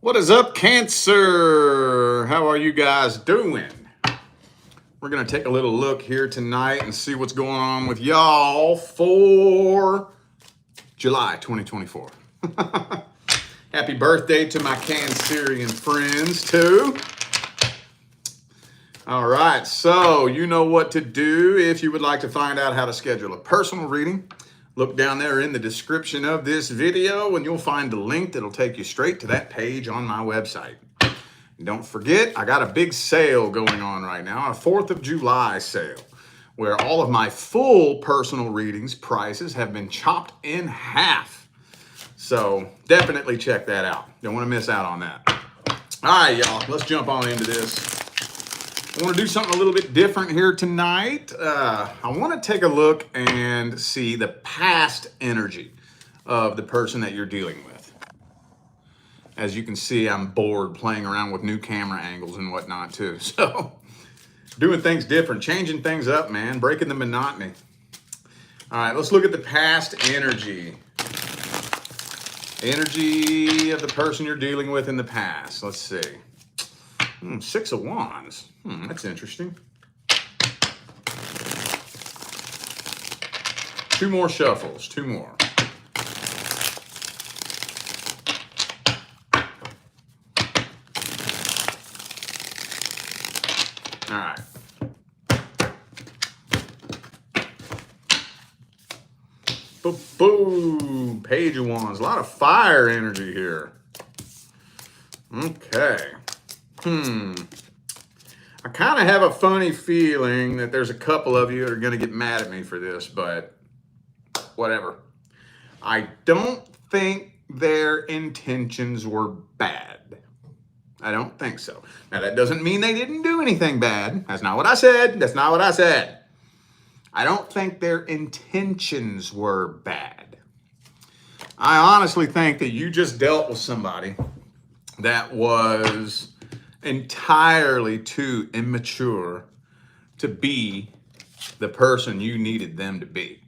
What is up, Cancer? How are you guys doing? We're going to take a little look here tonight and see what's going on with y'all for July 2024. Happy birthday to my Cancerian friends, too. All right, so you know what to do if you would like to find out how to schedule a personal reading. Look down there in the description of this video and you'll find the link that'll take you straight to that page on my website. And don't forget, I got a big sale going on right now, a 4th of July sale, where all of my full personal readings prices have been chopped in half. So definitely check that out. Don't want to miss out on that. All right, y'all, let's jump on into this. I want to do something a little bit different here tonight. I want to take a look and see the past energy of the person that you're dealing with. As you can see, I'm bored playing around with new camera angles and whatnot too. So doing things different, changing things up, man, breaking the monotony. All right, let's look at the past energy. Energy of the person you're dealing with in the past. Let's see. 6 of Wands. That's interesting. 2 more shuffles. 2 more. All right. Boom. Page of Wands. A lot of fire energy here. Okay. I kind of have a funny feeling that there's a couple of you that are going to get mad at me for this, but whatever. I don't think their intentions were bad. I don't think so. Now, that doesn't mean they didn't do anything bad. That's not what I said. That's not what I said. I don't think their intentions were bad. I honestly think that you just dealt with somebody that was entirely too immature to be the person you needed them to be.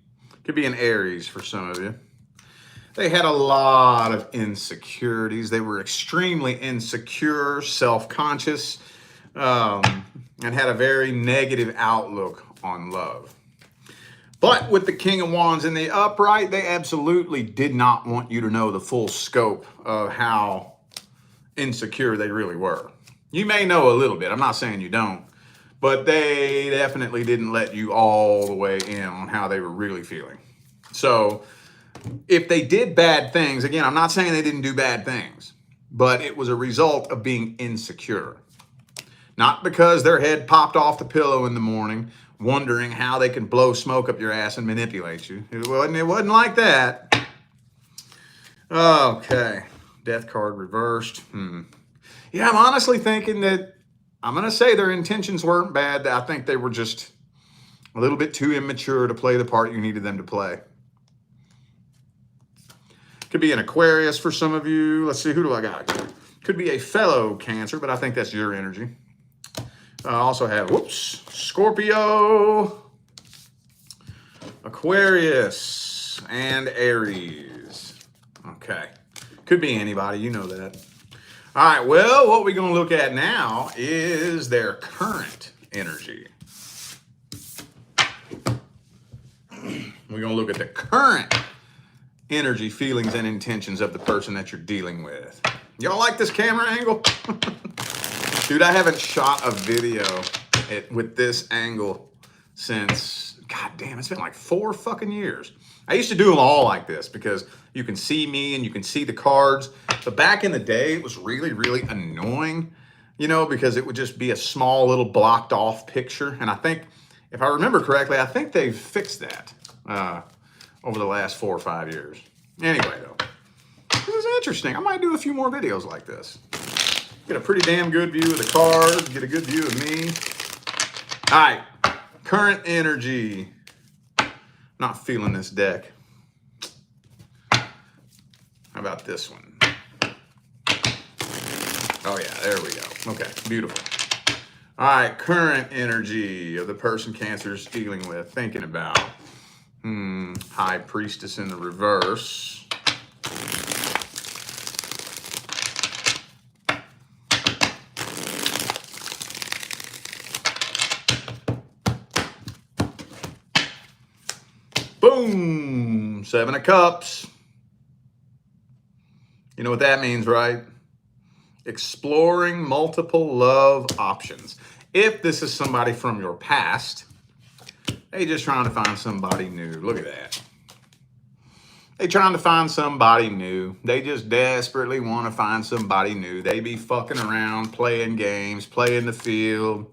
Could be an Aries for some of you. They had a lot of insecurities. They were extremely insecure, self-conscious, and had a very negative outlook on love. But with the King of Wands in the upright, they absolutely did not want you to know the full scope of how insecure they really were. You may know a little bit. I'm not saying you don't, but they definitely didn't let you all the way in on how they were really feeling. So if they did bad things, again, I'm not saying they didn't do bad things, but it was a result of being insecure. Not because their head popped off the pillow in the morning, wondering how they can blow smoke up your ass and manipulate you. It wasn't like that. Okay. Death card reversed. Yeah, I'm honestly thinking that I'm going to say their intentions weren't bad. I think they were just a little bit too immature to play the part you needed them to play. Could be an Aquarius for some of you. Let's see, who do I got? Could be a fellow Cancer, but I think that's your energy. I also have, Scorpio, Aquarius, and Aries. Okay. Could be anybody, you know that. All right, well, what we're going to look at now is their current energy. We're going to look at the current energy, feelings, and intentions of the person that you're dealing with. Y'all like this camera angle? Dude, I haven't shot a video with this angle since, god damn, it's been like 4 fucking years. I used to do them all like this because you can see me and you can see the cards. But back in the day, it was really, really annoying, you know, because it would just be a small little blocked off picture. And I think, if I remember correctly, I think they've fixed that over the last 4 or 5 years. Anyway, though, this is interesting. I might do a few more videos like this. Get a pretty damn good view of the cards, get a good view of me. All right, current energy. Not feeling this deck. How about this one? Oh yeah, there we go. Okay, beautiful. All right, current energy of the person Cancer's dealing with, thinking about. High Priestess in the reverse. Boom. 7 of Cups. You know what that means, right? Exploring multiple love options. If this is somebody from your past, they just trying to find somebody new. Look at that. They trying to find somebody new. They just desperately want to find somebody new. They be fucking around, playing games, playing the field.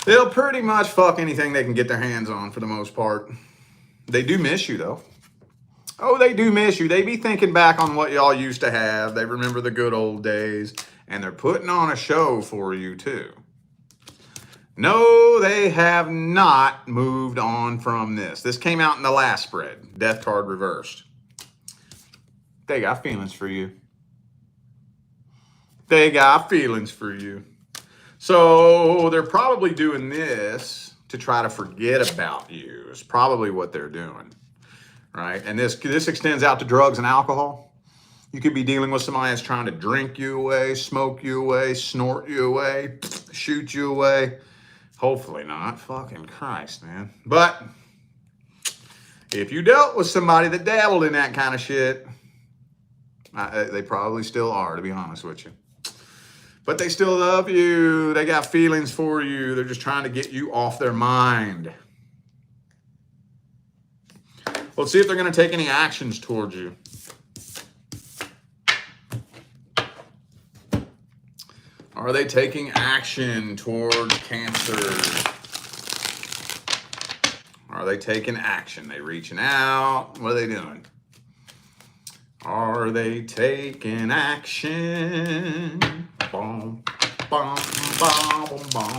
They'll pretty much fuck anything they can get their hands on for the most part. They do miss you, though. Oh, they do miss you. They be thinking back on what y'all used to have. They remember the good old days. And they're putting on a show for you, too. No, they have not moved on from this. This came out in the last spread. Death card reversed. They got feelings for you. They got feelings for you. So they're probably doing this to try to forget about you. Is probably what they're doing. Right? And this extends out to drugs and alcohol. You could be dealing with somebody that's trying to drink you away, smoke you away, snort you away, shoot you away. Hopefully not. Fucking Christ, man. But if you dealt with somebody that dabbled in that kind of shit, they probably still are, to be honest with you. But they still love you. They got feelings for you. They're just trying to get you off their mind. Let's see if they're going to take any actions towards you. Are they taking action towards Cancer? Are they taking action? They reaching out? What are they doing? Are they taking action? Boom, boom, boom, boom, boom.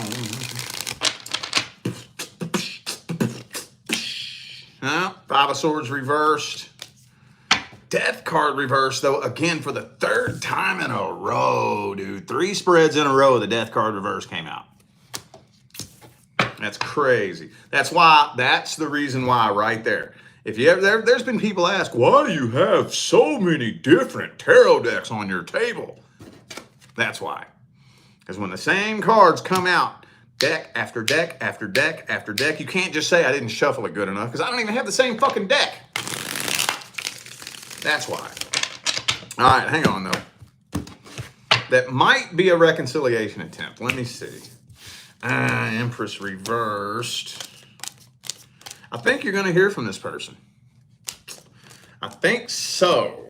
Five of Swords reversed. Death card reversed, though, again for the 3rd time in a row, dude. 3 spreads in a row, the Death card reverse came out. That's crazy. That's the reason why right there. If you ever, there's been people ask, why do you have so many different tarot decks on your table? That's why. Because when the same cards come out, deck after deck after deck after deck, you can't just say I didn't shuffle it good enough because I don't even have the same fucking deck. That's why. All right, hang on, though. That might be a reconciliation attempt. Let me see. Empress reversed. I think you're going to hear from this person. I think so.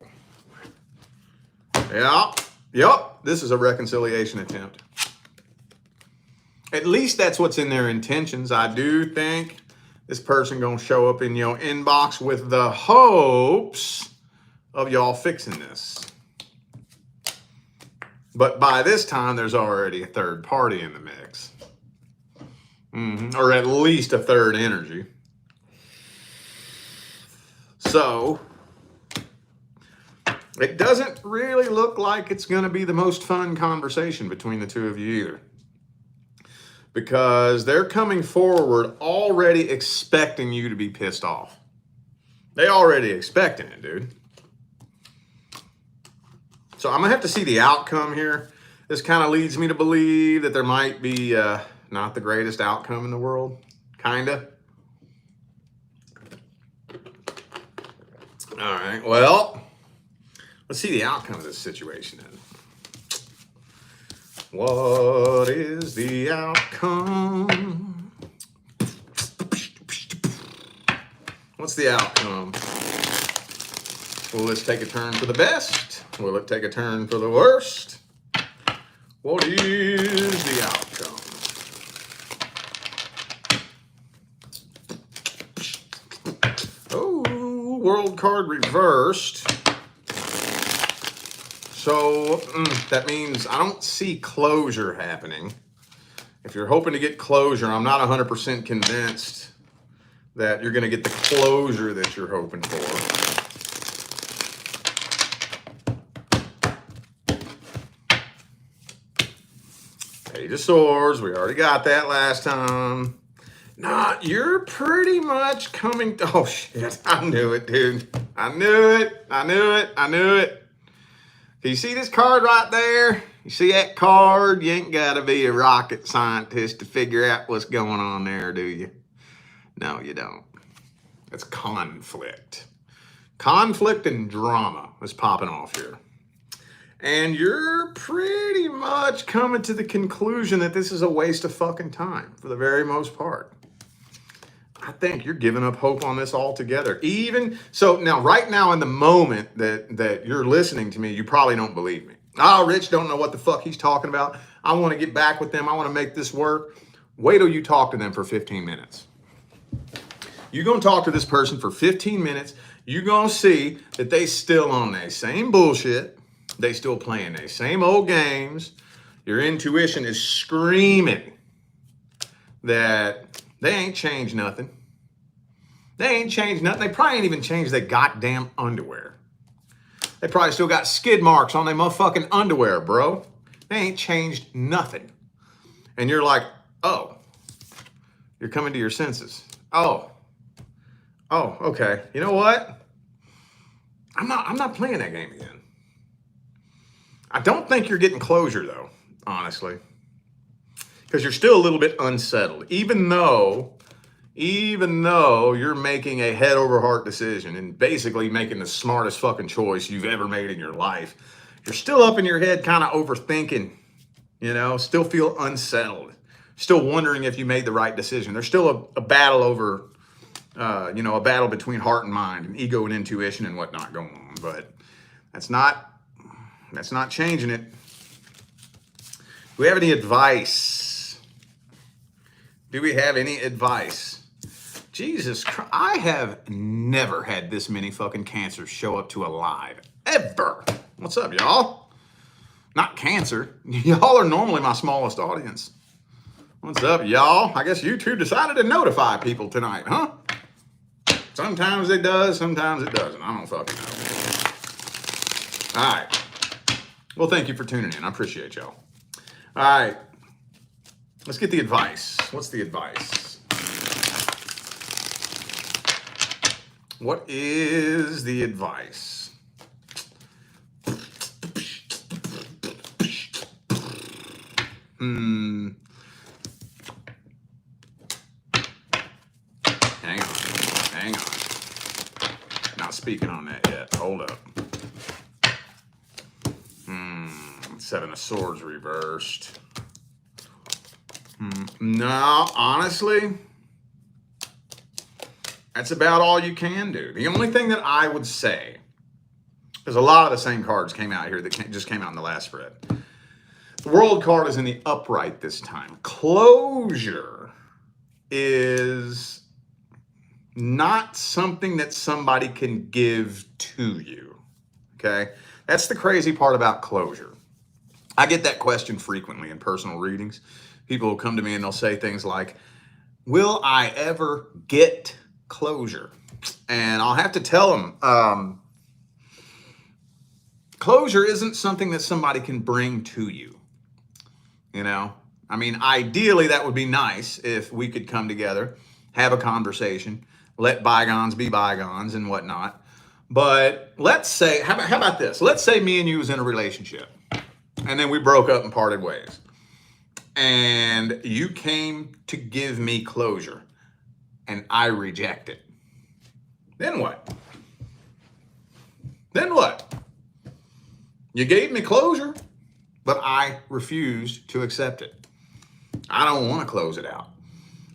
Yeah. Yep. This is a reconciliation attempt. At least that's what's in their intentions. I do think this person going to show up in your inbox with the hopes of y'all fixing this. But by this time, there's already a 3rd party in the mix. Or at least a 3rd energy. So, it doesn't really look like it's going to be the most fun conversation between the two of you either. Because they're coming forward already expecting you to be pissed off. They already expecting it, dude. So I'm going to have to see the outcome here. This kind of leads me to believe that there might be not the greatest outcome in the world. Kind of. All right. Well, let's see the outcome of this situation then. What is the outcome? What's the outcome? Will this take a turn for the best? Will it take a turn for the worst? What is the outcome? Oh, World card reversed. So that means I don't see closure happening. If you're hoping to get closure, I'm not 100% convinced that you're going to get the closure that you're hoping for. Page of Swords, we already got that last time. Nah, you're pretty much coming to, oh shit, I knew it, dude. I knew it. You see this card right there? You see that card? You ain't got to be a rocket scientist to figure out what's going on there, do you? No, you don't. It's conflict. Conflict and drama is popping off here. And you're pretty much coming to the conclusion that this is a waste of fucking time for the very most part. I think you're giving up hope on this altogether. Even so, now, right now, in the moment that you're listening to me, you probably don't believe me. Oh, Rich don't know what the fuck he's talking about. I want to get back with them. I want to make this work. Wait till you talk to them for 15 minutes. You're going to talk to this person for 15 minutes. You're going to see that they still on their same bullshit. They still playing their same old games. Your intuition is screaming that they ain't changed nothing. They ain't changed nothing. They probably ain't even changed their goddamn underwear. They probably still got skid marks on their motherfucking underwear, bro. They ain't changed nothing. And you're like, oh, you're coming to your senses. Oh, okay. You know what? I'm not playing that game again. I don't think you're getting closure though, honestly. Because you're still a little bit unsettled. Even though you're making a head over heart decision and basically making the smartest fucking choice you've ever made in your life, you're still up in your head kind of overthinking, still feel unsettled, still wondering if you made the right decision. There's still a battle over, a battle between heart and mind and ego and intuition and whatnot going on. But that's not changing it. Do we have any advice? Jesus Christ, I have never had this many fucking cancers show up to a live, ever. What's up, y'all? Not cancer. Y'all are normally my smallest audience. What's up, y'all? I guess YouTube decided to notify people tonight, huh? Sometimes it does, sometimes it doesn't. I don't fucking know. All right. Well, thank you for tuning in. I appreciate y'all. All right. Let's get the advice. What's the advice? What is the advice? Hang on. Not speaking on that yet. Hold up. Seven of Swords reversed. No, honestly, that's about all you can do. The only thing that I would say, because a lot of the same cards came out here that just came out in the last spread. The World card is in the upright this time. Closure is not something that somebody can give to you, okay? That's the crazy part about closure. I get that question frequently in personal readings. People will come to me and they'll say things like, will I ever get closure? And I'll have to tell them, closure isn't something that somebody can bring to you. I mean, ideally that would be nice if we could come together, have a conversation, let bygones be bygones and whatnot. But let's say, how about this? Let's say me and you was in a relationship. And then we broke up and parted ways. And you came to give me closure. And I reject it. Then what? You gave me closure, but I refused to accept it. I don't want to close it out.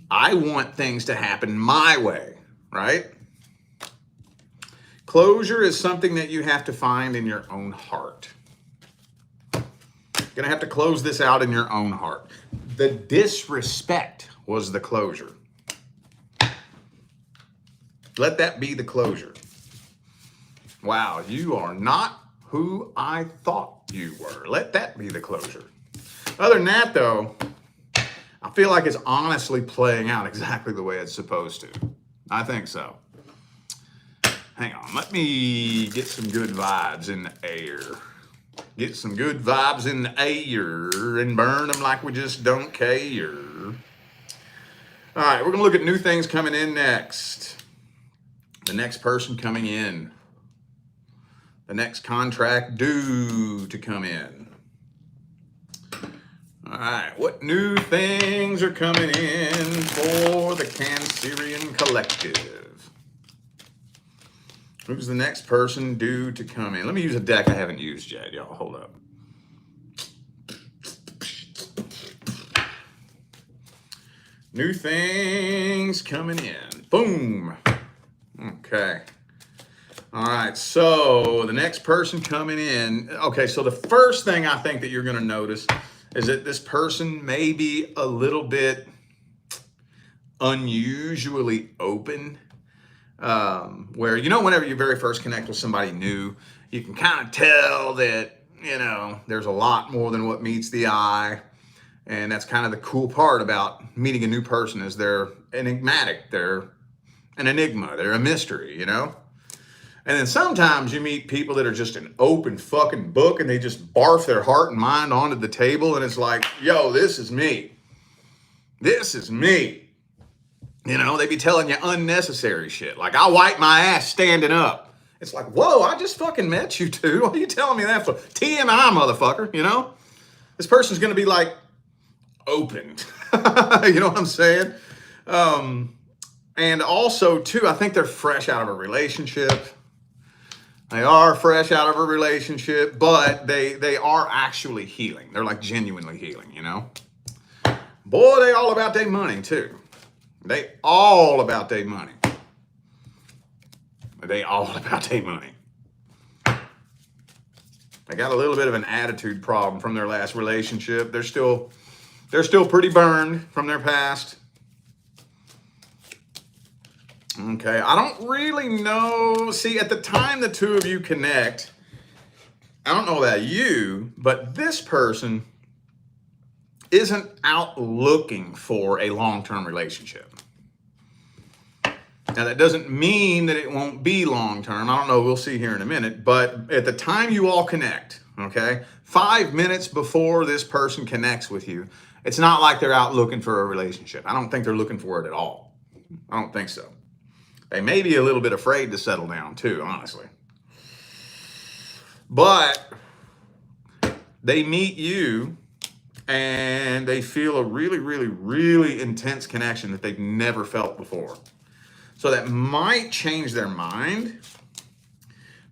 I want things to happen my way, right? Closure is something that you have to find in your own heart. You're going to have to close this out in your own heart. The disrespect was the closure. Let that be the closure. Wow, you are not who I thought you were. Let that be the closure. Other than that, though, I feel like it's honestly playing out exactly the way it's supposed to. I think so. Hang on, let me get some good vibes in the air. Get some good vibes in the air and burn them like we just don't care. All right, we're going to look at new things coming in next. The next person coming in. The next contract due to come in. All right, what new things are coming in for the Cancerian Collective? Who's the next person due to come in? Let me use a deck I haven't used yet, y'all. Hold up. New things coming in. Boom. Okay. All right. So the next person coming in. Okay. So the first thing I think that you're going to notice is that this person may be a little bit unusually open. Where, whenever you very first connect with somebody new, you can kind of tell that, there's a lot more than what meets the eye. And that's kind of the cool part about meeting a new person is they're enigmatic. They're an enigma. They're a mystery, And then sometimes you meet people that are just an open fucking book and they just barf their heart and mind onto the table. And it's like, yo, this is me. This is me. They be telling you unnecessary shit. Like, I wipe my ass standing up. It's like, whoa, I just fucking met you two. What are you telling me that for? TMI, motherfucker, This person's going to be like opened. You know what I'm saying? And also, too, I think they're fresh out of a relationship. They are fresh out of a relationship, but they are actually healing. They're like genuinely healing, Boy, they all about their money, too. They all about their money. They all about their money. They got a little bit of an attitude problem from their last relationship. They're still pretty burned from their past. Okay, I don't really know. See, at the time the two of you connect, I don't know about you, but this person isn't out looking for a long-term relationship. Now, that doesn't mean that it won't be long-term. I don't know. We'll see here in a minute. But at the time you all connect, okay, 5 minutes before this person connects with you, it's not like they're out looking for a relationship. I don't think they're looking for it at all. I don't think so. They may be a little bit afraid to settle down, too, honestly. But they meet you and they feel a really, really, really intense connection that they've never felt before. So that might change their mind,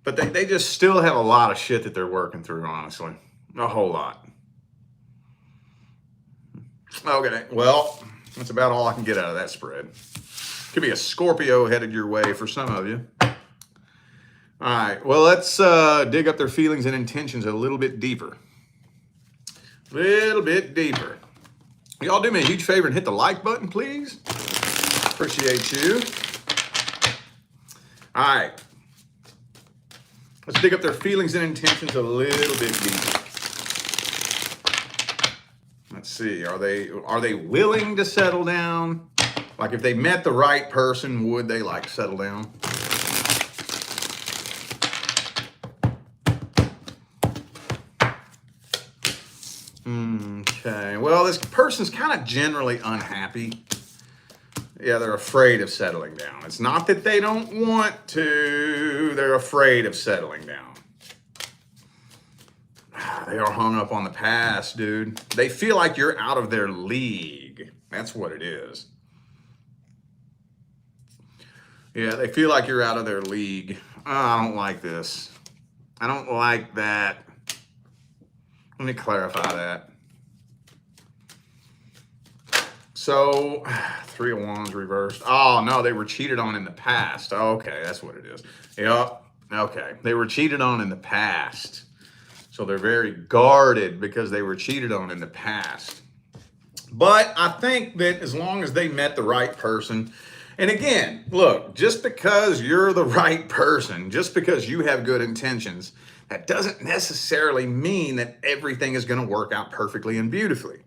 but they just still have a lot of shit that they're working through, honestly. A whole lot. Okay, well, that's about all I can get out of that spread. Could be a Scorpio headed your way for some of you. All right, well, let's dig up their feelings and intentions a little bit deeper. Little bit deeper. Y'all do me a huge favor and hit the like button, please. Appreciate you. All right. Let's dig up their feelings and intentions a little bit deeper. Let's see. Are they willing to settle down? Like, if they met the right person, would they settle down? Okay. Well, this person's kind of generally unhappy. Yeah, they're afraid of settling down. It's not that they don't want to. They're afraid of settling down. They are hung up on the past, dude. They feel like you're out of their league. That's what it is. Yeah, they feel like you're out of their league. Oh, I don't like this. I don't like that. Let me clarify that. So, 3 of Wands reversed. Oh, no, they were cheated on in the past. Okay, that's what it is. Yep. Okay, they were cheated on in the past. So they're very guarded because they were cheated on in the past. But I think that as long as they met the right person, and again, look, just because you're the right person, just because you have good intentions, that doesn't necessarily mean that everything is going to work out perfectly and beautifully.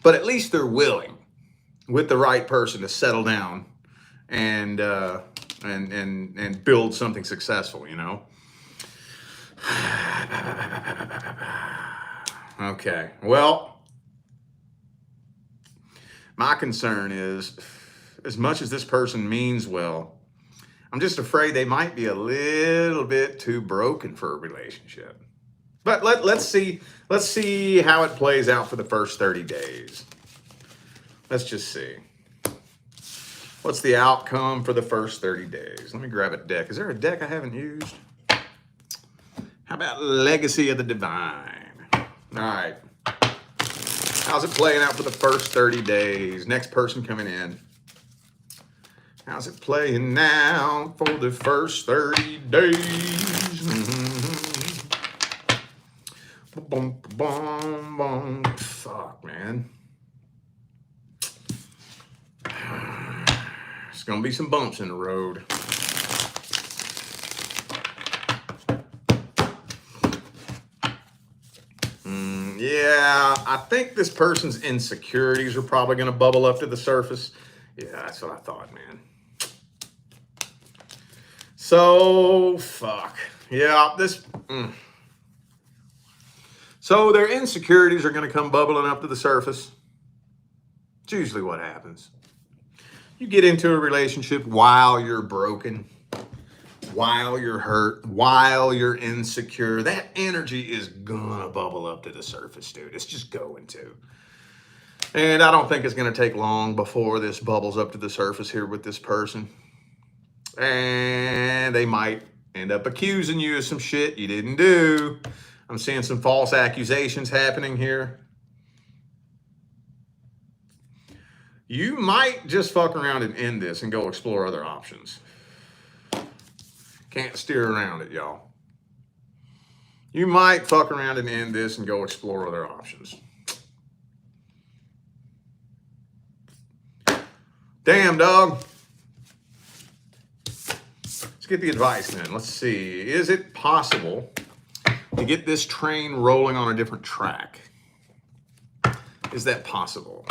But at least they're willing, with the right person, to settle down and build something successful, Okay, well, my concern is, as much as this person means well, I'm just afraid they might be a little bit too broken for a relationship. But let's see how it plays out for the first 30 days. Let's just see. What's the outcome for the first 30 days? Let me grab a deck. Is there a deck I haven't used? How about Legacy of the Divine? All right. How's it playing out for the first 30 days? Next person coming in. How's it playing now for the first 30 days? Boom, boom, boom. Fuck, man. There's going to be some bumps in the road. Yeah, I think this person's insecurities are probably going to bubble up to the surface. Yeah, that's what I thought, man. So, fuck. Yeah, So their insecurities are going to come bubbling up to the surface. It's usually what happens. You get into a relationship while you're broken, while you're hurt, while you're insecure. That energy is going to bubble up to the surface, dude. It's just going to. And I don't think it's going to take long before this bubbles up to the surface here with this person. And they might end up accusing you of some shit you didn't do. I'm seeing some false accusations happening here. You might just fuck around and end this and go explore other options. Can't steer around it, y'all. You might fuck around and end this and go explore other options. Damn, dog. Let's get the advice then. Let's see. Is it possible to get this train rolling on a different track? Is that possible?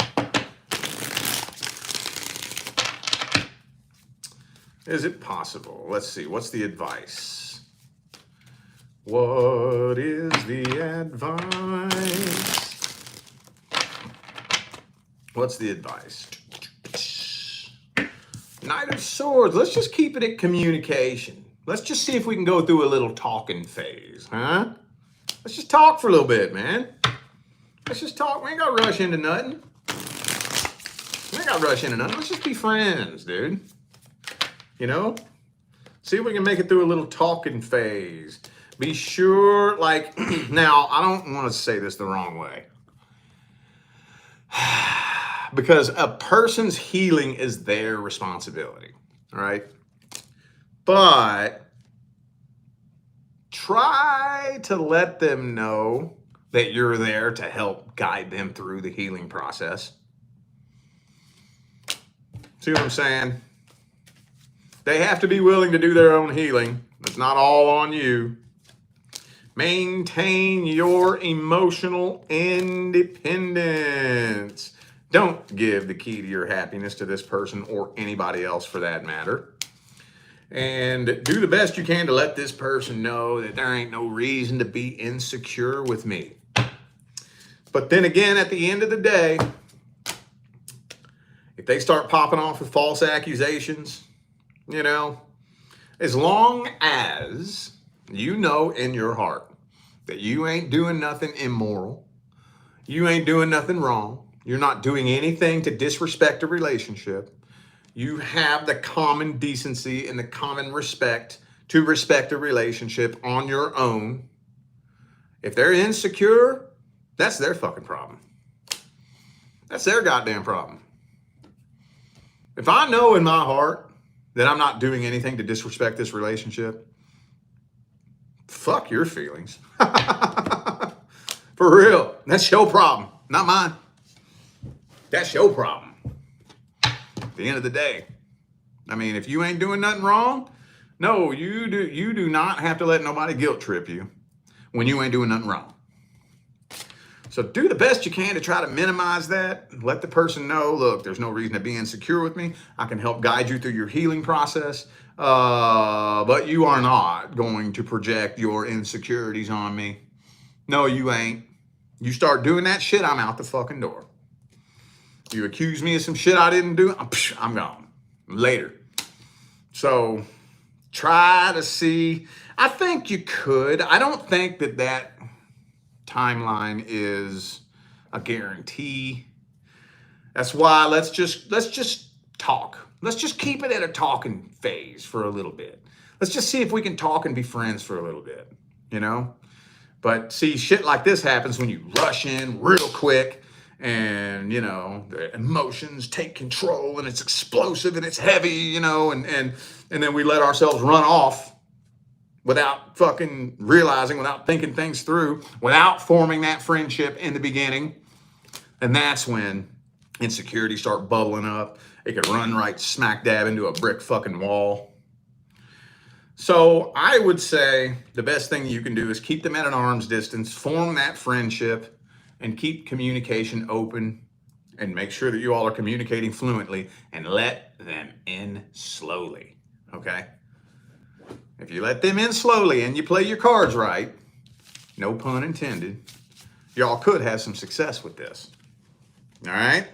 Is it possible? Let's see. What's the advice? What is the advice? What's the advice? Knight of Swords. Let's just keep it at communication. Let's just see if we can go through a little talking phase, huh? Let's just talk for a little bit, man. Let's just talk. We ain't got to rush into nothing. Let's just be friends, dude. You know? See if we can make it through a little talking phase. Be sure, like, now, I don't want to say this the wrong way. Because a person's healing is their responsibility, right? But try to let them know that you're there to help guide them through the healing process. See what I'm saying? They have to be willing to do their own healing. It's not all on you. Maintain your emotional independence. Don't give the key to your happiness to this person or anybody else for that matter. And do the best you can to let this person know that there ain't no reason to be insecure with me. But then again, at the end of the day, if they start popping off with false accusations, you know, as long as you know in your heart that you ain't doing nothing immoral, you ain't doing nothing wrong, you're not doing anything to disrespect a relationship, you have the common decency and the common respect to respect a relationship on your own. If they're insecure, that's their fucking problem. That's their goddamn problem. If I know in my heart that I'm not doing anything to disrespect this relationship, fuck your feelings. For real. That's your problem, not mine. That's your problem. At the end of the day. I mean, if you ain't doing nothing wrong, no, you do not have to let nobody guilt trip you when you ain't doing nothing wrong. So do the best you can to try to minimize that. Let the person know, look, there's no reason to be insecure with me. I can help guide you through your healing process. But you are not going to project your insecurities on me. No, you ain't. You start doing that shit, I'm out the fucking door. You accuse me of some shit I didn't do, I'm gone. Later. So try to see. I think you could. I don't think that timeline is a guarantee. That's why let's just talk. Let's just keep it at a talking phase for a little bit. Let's just see if we can talk and be friends for a little bit, you know? But see, shit like this happens when you rush in real quick and, you know, the emotions take control and it's explosive and it's heavy, you know, and then we let ourselves run off without fucking realizing, without thinking things through, without forming that friendship in the beginning. And that's when insecurities start bubbling up. It could run right smack dab into a brick fucking wall. So I would say the best thing you can do is keep them at an arm's distance, form that friendship, and keep communication open, and make sure that you all are communicating fluently, and let them in slowly, okay? If you let them in slowly and you play your cards right, no pun intended, y'all could have some success with this, all right?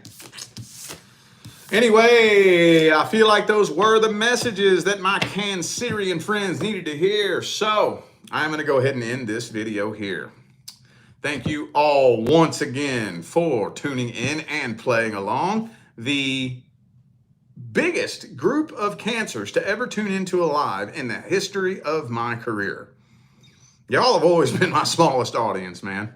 Anyway, I feel like those were the messages that my Cancerian friends needed to hear. So I'm going to go ahead and end this video here. Thank you all once again for tuning in and playing along. The biggest group of Cancers to ever tune into a live in the history of my career. Y'all have always been my smallest audience, man.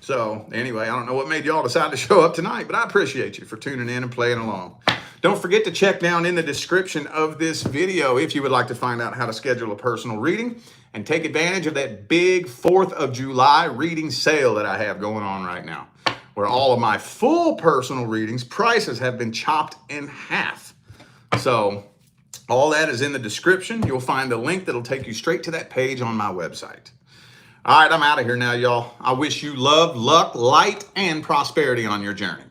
So anyway, I don't know what made y'all decide to show up tonight, but I appreciate you for tuning in and playing along. Don't forget to check down in the description of this video if you would like to find out how to schedule a personal reading and take advantage of that big 4th of July reading sale that I have going on right now, where all of my full personal readings prices have been chopped in half. So all that is in the description. You'll find a link that'll take you straight to that page on my website. All right, I'm out of here now, y'all. I wish you love, luck, light, and prosperity on your journey.